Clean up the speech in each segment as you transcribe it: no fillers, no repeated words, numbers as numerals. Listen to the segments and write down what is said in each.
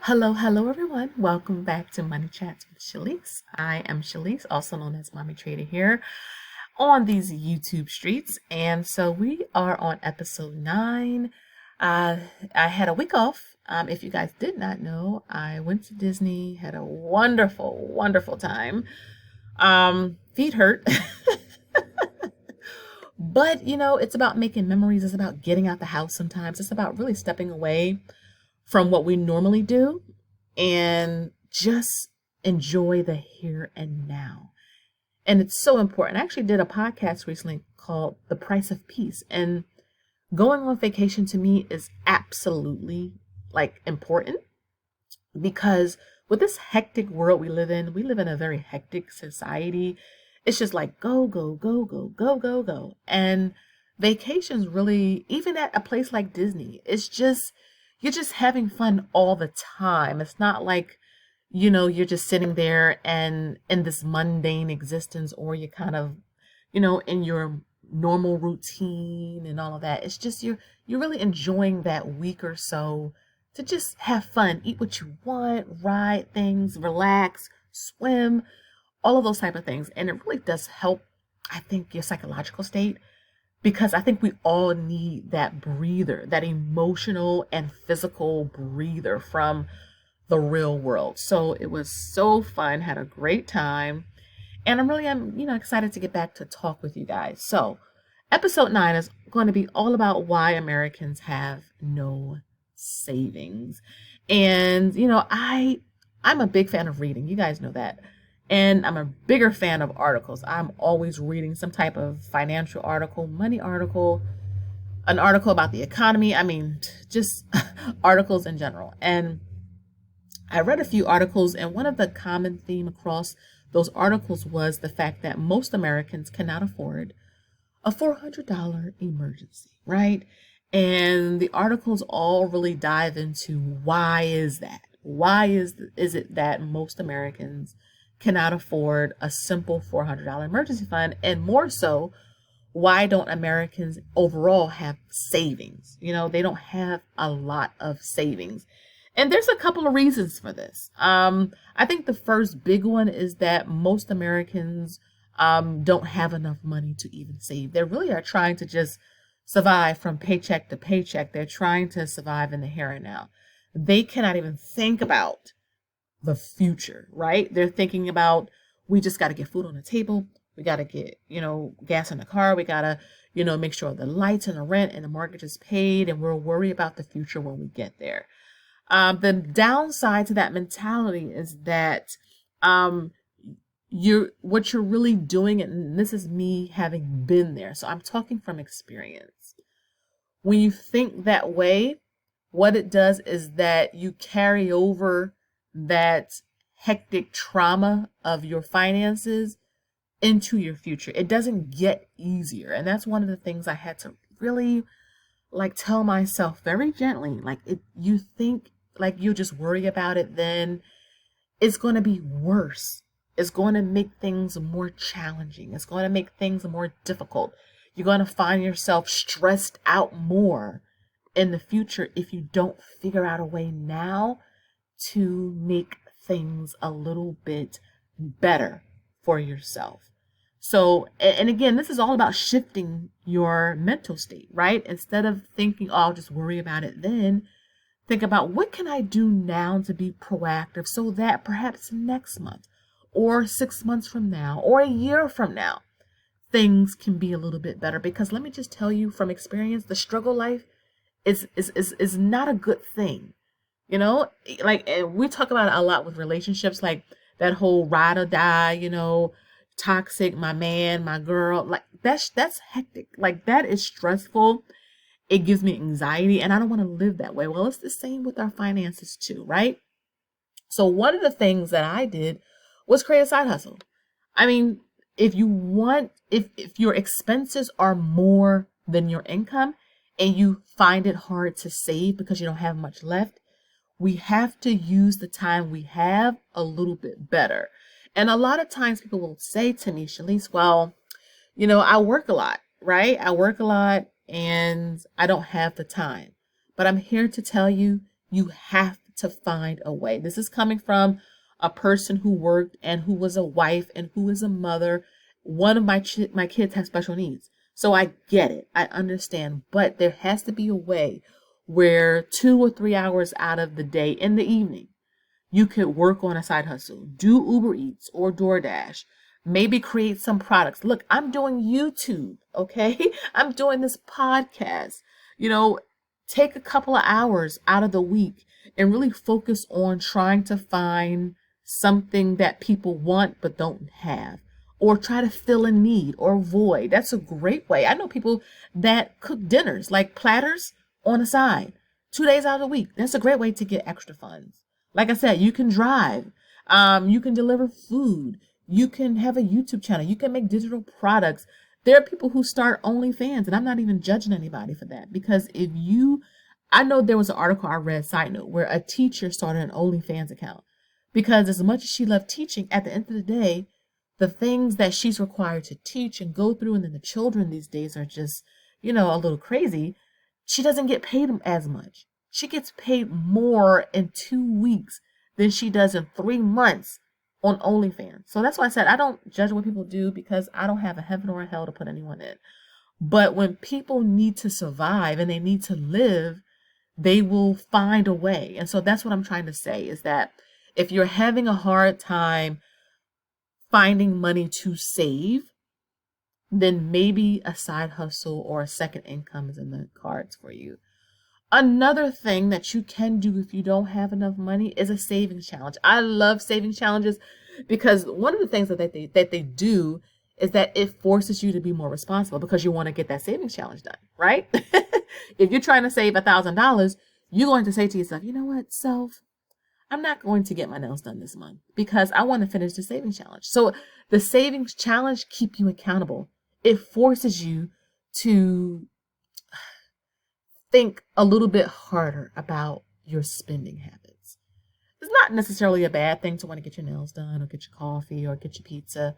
Hello everyone. Welcome back to Money Chats with Shalise. I am Shalise, also known as Mommy Trader here on these YouTube streets. And so we are on episode 9. I had a week off. If you guys did not know, I went to Disney, had a wonderful time. Feet hurt. But it's about making memories. It's about getting out the house sometimes. It's about really stepping away from what we normally do and just enjoy the here and now. And it's so important. I actually did a podcast recently called The Price of Peace. And going on vacation to me is absolutely important because with this hectic world we live in a very hectic society. It's just like go, go, go, go, go, go, go. And vacations really, even at a place like Disney, you're just having fun all the time. It's not like, you're just sitting there and in this mundane existence, or you're kind of, in your normal routine and all of that. It's just you're really enjoying that week or so to just have fun, eat what you want, ride things, relax, swim, all of those type of things. And it really does help, I think, your psychological state, because I think we all need that breather, that emotional and physical breather from the real world. So it was so fun, had a great time, and I'm excited to get back to talk with you guys. So episode 9 is going to be all about why Americans have no savings. And I'm a big fan of reading. You guys know that. And I'm a bigger fan of articles. I'm always reading some type of financial article, money article, an article about the economy. I mean, just articles in general. And I read a few articles, and one of the common theme across those articles was the fact that most Americans cannot afford a $400 emergency, right? And the articles all really dive into why is that? Why is it that most Americans cannot afford a simple $400 emergency fund? And more so, why don't Americans overall have savings? They don't have a lot of savings. And there's a couple of reasons for this. I think the first big one is that most Americans don't have enough money to even save. They really are trying to just survive from paycheck to paycheck. They're trying to survive in the here and now. They cannot even think about the future, right? They're thinking about, we just got to get food on the table. We got to get, gas in the car. We got to, make sure the lights and the rent and the mortgage is paid, and we'll worry about the future when we get there. The downside to that mentality is that what you're really doing, and this is me having been there, so I'm talking from experience. When you think that way, what it does is that you carry over that hectic trauma of your finances into your future. It doesn't get easier. And that's one of the things I had to really tell myself very gently. You think you just worry about it, then it's going to be worse. It's going to make things more challenging. It's going to make things more difficult. You're going to find yourself stressed out more in the future if you don't figure out a way now to make things a little bit better for yourself. So, and again, this is all about shifting your mental state, right? Instead of thinking, oh, I'll just worry about it then, think about, what can I do now to be proactive so that perhaps next month or 6 months from now or a year from now, things can be a little bit better. Because let me just tell you from experience, the struggle life is not a good thing. And we talk about it a lot with relationships, like that whole ride or die, toxic, my man, my girl, that's hectic. That is stressful. It gives me anxiety, and I don't want to live that way. Well, it's the same with our finances too, right? So one of the things that I did was create a side hustle. I mean, if your expenses are more than your income and you find it hard to save because you don't have much left, we have to use the time we have a little bit better. And a lot of times people will say to me, Shalise, well, I work a lot, right? I work a lot and I don't have the time. But I'm here to tell you, you have to find a way. This is coming from a person who worked and who was a wife and who is a mother. One of my kids have special needs. So I get it. I understand. But there has to be a way where 2 or 3 hours out of the day in the evening, you could work on a side hustle, do Uber Eats or DoorDash, maybe create some products. Look, I'm doing YouTube, okay? I'm doing this podcast. Take a couple of hours out of the week and really focus on trying to find something that people want but don't have, or try to fill a need or void. That's a great way. I know people that cook dinners, like platters on the side, 2 days out of the week. That's a great way to get extra funds. Like I said, you can drive, you can deliver food, you can have a YouTube channel, you can make digital products. There are people who start OnlyFans, and I'm not even judging anybody for that, because I know there was an article I read, side note, where a teacher started an OnlyFans account because as much as she loved teaching, at the end of the day, the things that she's required to teach and go through, and then the children these days are just, a little crazy. She doesn't get paid as much. She gets paid more in 2 weeks than she does in 3 months on OnlyFans. So that's why I said I don't judge what people do, because I don't have a heaven or a hell to put anyone in. But when people need to survive and they need to live, they will find a way. And so that's what I'm trying to say, is that if you're having a hard time finding money to save, then maybe a side hustle or a second income is in the cards for you. Another thing that you can do if you don't have enough money is a savings challenge. I love savings challenges because one of the things that they do is that it forces you to be more responsible, because you want to get that savings challenge done, right? If you're trying to save $1,000, you're going to say to yourself, you know what, self, I'm not going to get my nails done this month because I want to finish the savings challenge. So the savings challenge keeps you accountable. It forces you to think a little bit harder about your spending habits. It's not necessarily a bad thing to want to get your nails done or get your coffee or get your pizza.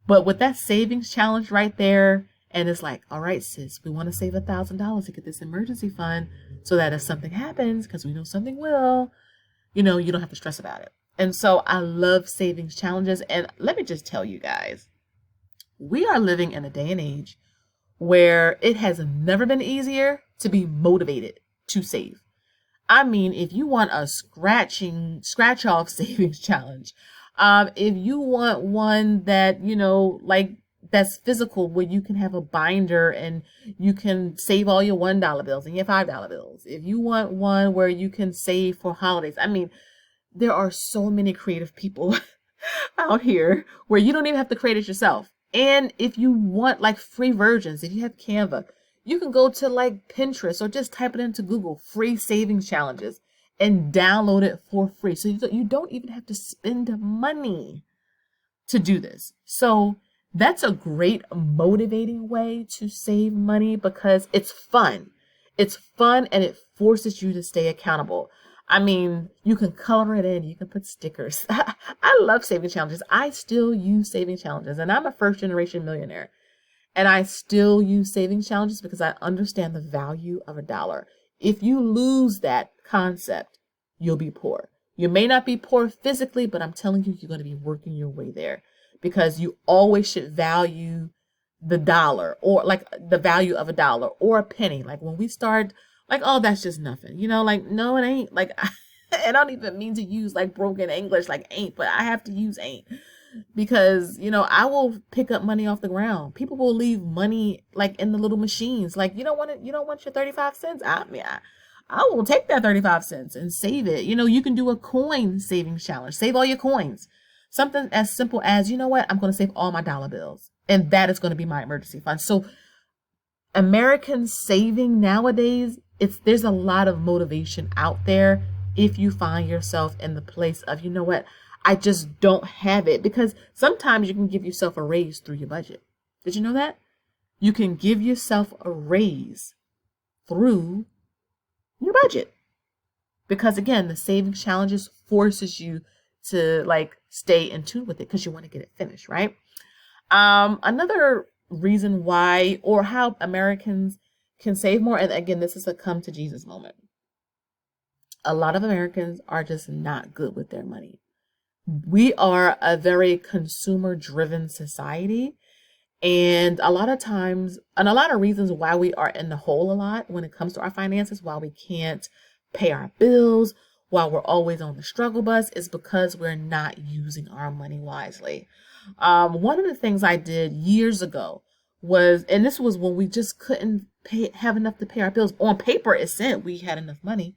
But with that savings challenge right there, and it's like, all right, sis, we want to save $1,000 to get this emergency fund so that if something happens, because we know something will, you don't have to stress about it. And so I love savings challenges. And let me just tell you guys, we are living in a day and age where it has never been easier to be motivated to save. I mean, if you want a scratch off savings challenge, if you want one that, that's physical, where you can have a binder and you can save all your $1 bills and your $5 bills. If you want one where you can save for holidays. I mean, there are so many creative people out here where you don't even have to create it yourself. And if you want like free versions, if you have Canva, you can go to like Pinterest or just type it into Google, free savings challenges, and download it for free. So you don't even have to spend money to do this. So that's a great motivating way to save money, because it's fun. It's fun and it forces you to stay accountable. I mean, you can color it in, you can put stickers. I love saving challenges. I still use saving challenges, and I'm a first generation millionaire. And I still use saving challenges because I understand the value of $1. If you lose that concept, you'll be poor. You may not be poor physically, but I'm telling you, you're going to be working your way there, because you always should value the dollar, or like the value of $1 or a penny. Like when we start like, oh, that's just nothing, like, no, it ain't. Like, I don't even mean to use like broken English, like ain't, but I have to use ain't. Because, I will pick up money off the ground. People will leave money like in the little machines. Like, you don't want your 35 cents. I mean, I will take that 35 cents and save it. You can do a coin savings challenge. Save all your coins. Something as simple as, you know what? I'm going to save all my dollar bills, and that is going to be my emergency fund. So American saving nowadays, there's a lot of motivation out there if you find yourself in the place of, you know what? I just don't have it. Because sometimes you can give yourself a raise through your budget. Did you know that? You can give yourself a raise through your budget. Because again, the savings challenges forces you to like stay in tune with it, because you want to get it finished, right? Another reason why, or how Americans can save more, and again, this is a come to Jesus moment. A lot of Americans are just not good with their money. We are a very consumer driven society. And a lot of times, and a lot of reasons why we are in the hole a lot when it comes to our finances, why we can't pay our bills, while we're always on the struggle bus, is because we're not using our money wisely. One of the things I did years ago was, and this was when we just couldn't have enough to pay our bills. On paper, it said we had enough money.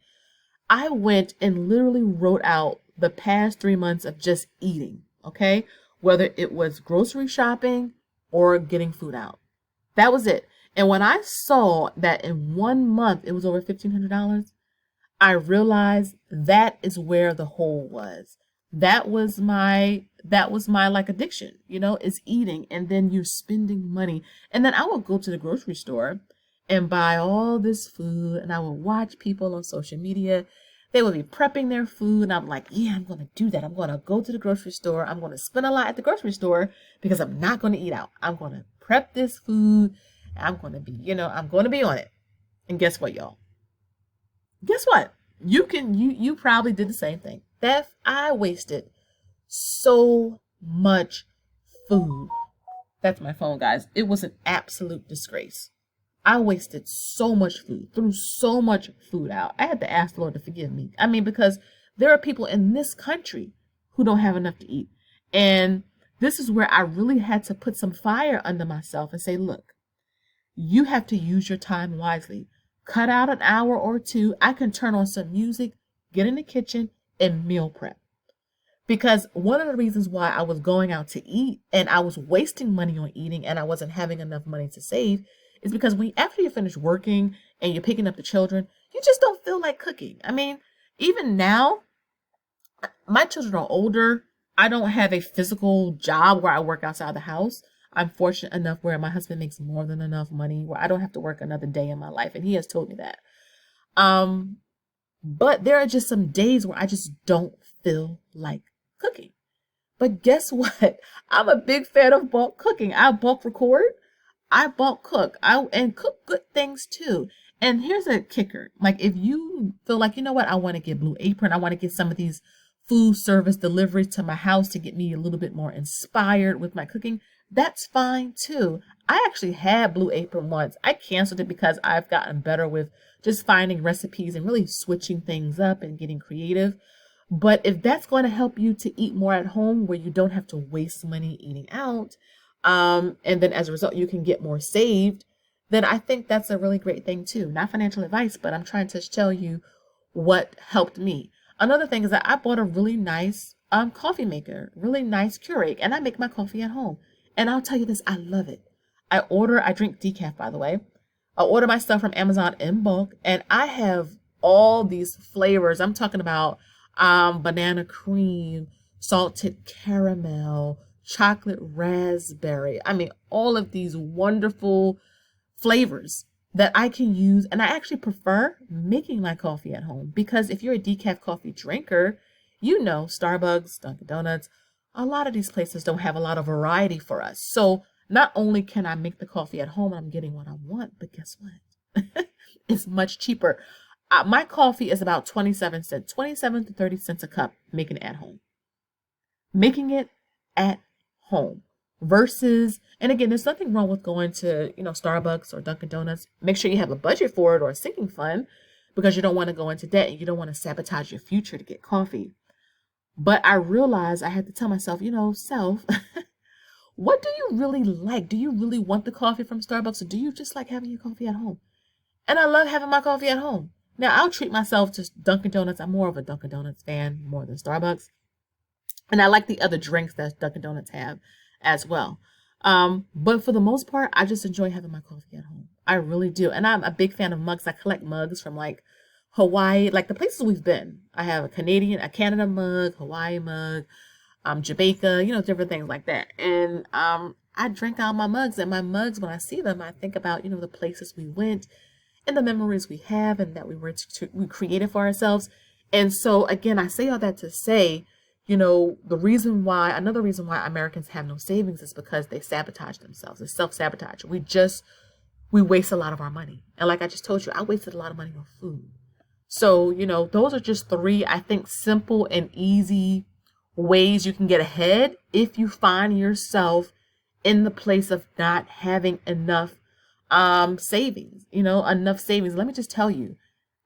I went and literally wrote out the past 3 months of just eating, okay? Whether it was grocery shopping or getting food out. That was it. And when I saw that in 1 month it was over $1,500, I realized that is where the hole was. That was my like addiction, is eating, and then you're spending money. And then I would go to the grocery store and buy all this food, and I would watch people on social media. They would be prepping their food, and I'm like, yeah, I'm going to do that. I'm going to go to the grocery store. I'm going to spend a lot at the grocery store because I'm not going to eat out. I'm going to prep this food. I'm going to be, I'm going to be on it. And guess what, y'all? Guess what? You probably did the same thing. I wasted so much food. That's my phone, guys. It was an absolute disgrace. I wasted so much food, threw so much food out. I had to ask the Lord to forgive me. I mean, because there are people in this country who don't have enough to eat. And this is where I really had to put some fire under myself and say, look, you have to use your time wisely. Cut out an hour or two. I can turn on some music, get in the kitchen, and meal prep. Because one of the reasons why I was going out to eat and I was wasting money on eating and I wasn't having enough money to save is because after you finish working and you're picking up the children, you just don't feel like cooking. I mean, even now, my children are older. I don't have a physical job where I work outside the house. I'm fortunate enough where my husband makes more than enough money where I don't have to work another day in my life. And he has told me that. But there are just some days where I just don't feel like cooking. But guess what? I'm a big fan of bulk cooking. I bulk record. I bulk cook. And cook good things too. And here's a kicker. Like if you feel like, you know what, I want to get Blue Apron. I want to get some of these food service deliveries to my house to get me a little bit more inspired with my cooking. That's fine too. I actually had Blue Apron once. I canceled it because I've gotten better with just finding recipes and really switching things up and getting creative. But if that's going to help you to eat more at home where you don't have to waste money eating out, and then as a result, you can get more saved, then I think that's a really great thing too. Not financial advice, but I'm trying to tell you what helped me. Another thing is that I bought a really nice coffee maker, really nice Keurig, and I make my coffee at home. And I'll tell you this, I love it. I drink decaf, by the way. I order my stuff from Amazon in bulk, and I have all these flavors. I'm talking about banana cream, salted caramel, chocolate raspberry. I mean, all of these wonderful flavors that I can use. And I actually prefer making my coffee at home because if you're a decaf coffee drinker, Starbucks, Dunkin' Donuts, a lot of these places don't have a lot of variety for us. So not only can I make the coffee at home and I'm getting what I want, but guess what? It's much cheaper. My coffee is about 27 cents, 27 to 30 cents a cup, making it at home. Making it at home versus, and again, there's nothing wrong with going to, Starbucks or Dunkin' Donuts. Make sure you have a budget for it or a sinking fund because you don't want to go into debt and you don't want to sabotage your future to get coffee. But I realized I had to tell myself, self, what do you really like? Do you really want the coffee from Starbucks or do you just like having your coffee at home? And I love having my coffee at home. Now, I'll treat myself to Dunkin' Donuts. I'm more of a Dunkin' Donuts fan more than Starbucks. And I like the other drinks that Dunkin' Donuts have as well. But for the most part, I just enjoy having my coffee at home. I really do. And I'm a big fan of mugs. I collect mugs from like Hawaii, like the places we've been. I have a Canada mug, Hawaii mug, Jamaica, different things like that. And I drink out my mugs. And my mugs, when I see them, I think about, the places we went and the memories we have and that we created for ourselves. And so, again, I say all that to say, another reason why Americans have no savings is because they sabotage themselves. It's self-sabotage. We waste a lot of our money. And like I just told you, I wasted a lot of money on food. So, those are just three, I think, simple and easy ways you can get ahead if you find yourself in the place of not having enough savings, enough savings. Let me just tell you,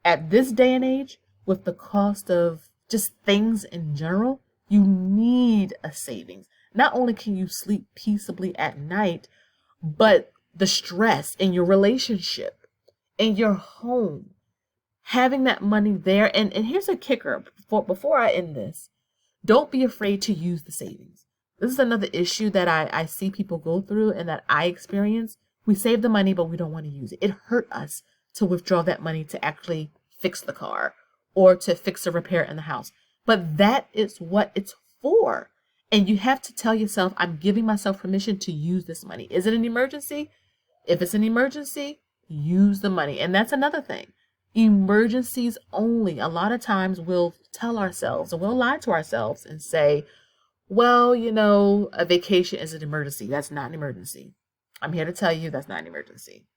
at this day and age, with the cost of just things in general, you need a savings. Not only can you sleep peaceably at night, but the stress in your relationship, in your home, having that money there. And here's a kicker before I end this. Don't be afraid to use the savings. This is another issue that I see people go through and that I experience. We save the money, but we don't want to use it. It hurt us to withdraw that money to actually fix the car or to fix a repair in the house. But that is what it's for. And you have to tell yourself, I'm giving myself permission to use this money. Is it an emergency? If it's an emergency, use the money. And that's another thing. Emergencies only. A lot of times we'll tell ourselves or we'll lie to ourselves and say, well, a vacation is an emergency. That's not an emergency. I'm here to tell you that's not an emergency.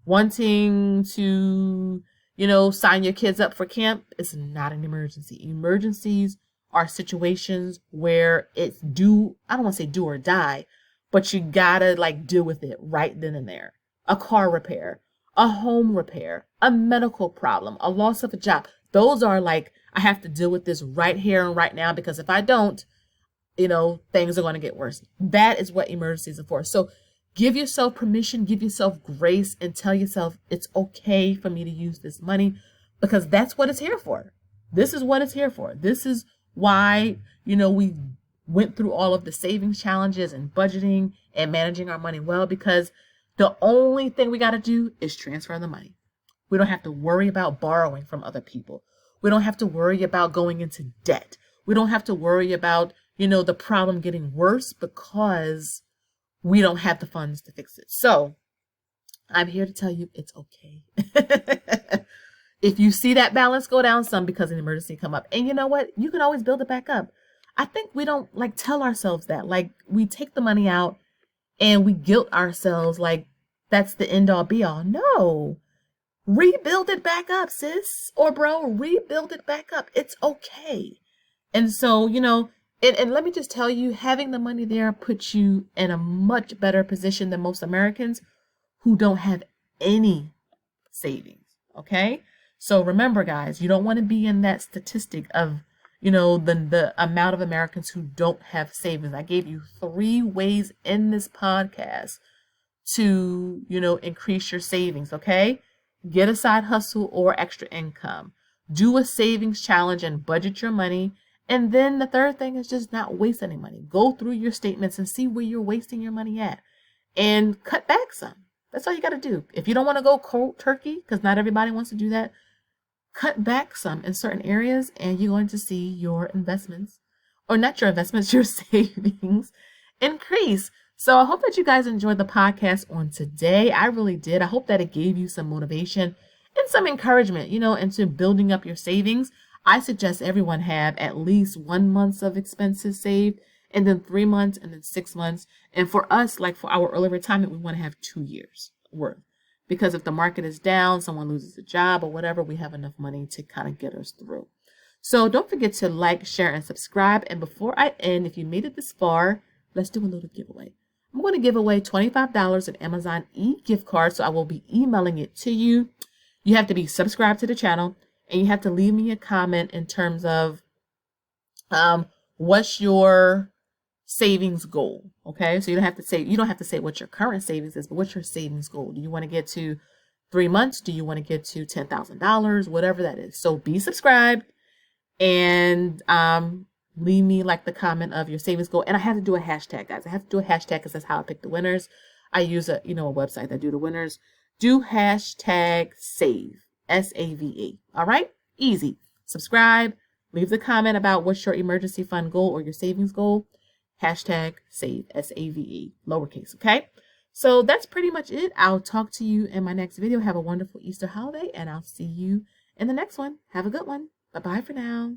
Wanting to, sign your kids up for camp is not an emergency. Emergencies are situations where it's I don't want to say do or die, but you gotta deal with it right then and there. A car repair, a home repair, a medical problem, a loss of a job. Those are I have to deal with this right here and right now, because if I don't, things are going to get worse. That is what emergencies are for. So give yourself permission, give yourself grace, and tell yourself it's okay for me to use this money, because that's what it's here for. This is what it's here for. This is why, we went through all of the savings challenges and budgeting and managing our money well, because the only thing we got to do is transfer the money. We don't have to worry about borrowing from other people. We don't have to worry about going into debt. We don't have to worry about, the problem getting worse because we don't have the funds to fix it. So I'm here to tell you it's okay. If you see that balance go down some because an emergency come up, and you know what? You can always build it back up. I think we don't tell ourselves that. We take the money out and we guilt ourselves that's the end all be all. No. Rebuild it back up, sis or bro. Rebuild it back up. It's okay. And so, and let me just tell you, having the money there puts you in a much better position than most Americans who don't have any savings. Okay? So remember, guys, you don't want to be in that statistic of, the amount of Americans who don't have savings. I gave you 3 ways in this podcast to, increase your savings. Okay? Get a side hustle or extra income. Do a savings challenge and budget your money. And then the third thing is just not waste any money. Go through your statements and see where you're wasting your money at and cut back some. That's all you got to do. If you don't want to go cold turkey, because not everybody wants to do that, cut back some in certain areas and you're going to see your investments, or not your investments, your savings increase. So I hope that you guys enjoyed the podcast on today. I really did. I hope that it gave you some motivation and some encouragement, into building up your savings. I suggest everyone have at least 1 month of expenses saved, and then 3 months, and then 6 months. And for us, for our early retirement, we want to have 2 years worth. Because if the market is down, someone loses a job or whatever, we have enough money to kind of get us through. So don't forget to like, share, and subscribe. And before I end, if you made it this far, let's do a little giveaway. I'm going to give away $25 in Amazon e-gift card, so I will be emailing it to you. You have to be subscribed to the channel, and you have to leave me a comment in terms of what's your savings goal. Okay, so you don't have to say what your current savings is, but what's your savings goal? Do you want to get to 3 months? Do you want to get to $10,000? Whatever that is. So be subscribed and leave me the comment of your savings goal. And I have to do a hashtag, guys. I have to do a hashtag because that's how I pick the winners. I use a website that do the winners. Do hashtag save. SAVE. All right? Easy. Subscribe. Leave the comment about what's your emergency fund goal or your savings goal. Hashtag save. SAVE. Lowercase. Okay? So that's pretty much it. I'll talk to you in my next video. Have a wonderful Easter holiday, and I'll see you in the next one. Have a good one. Bye-bye for now.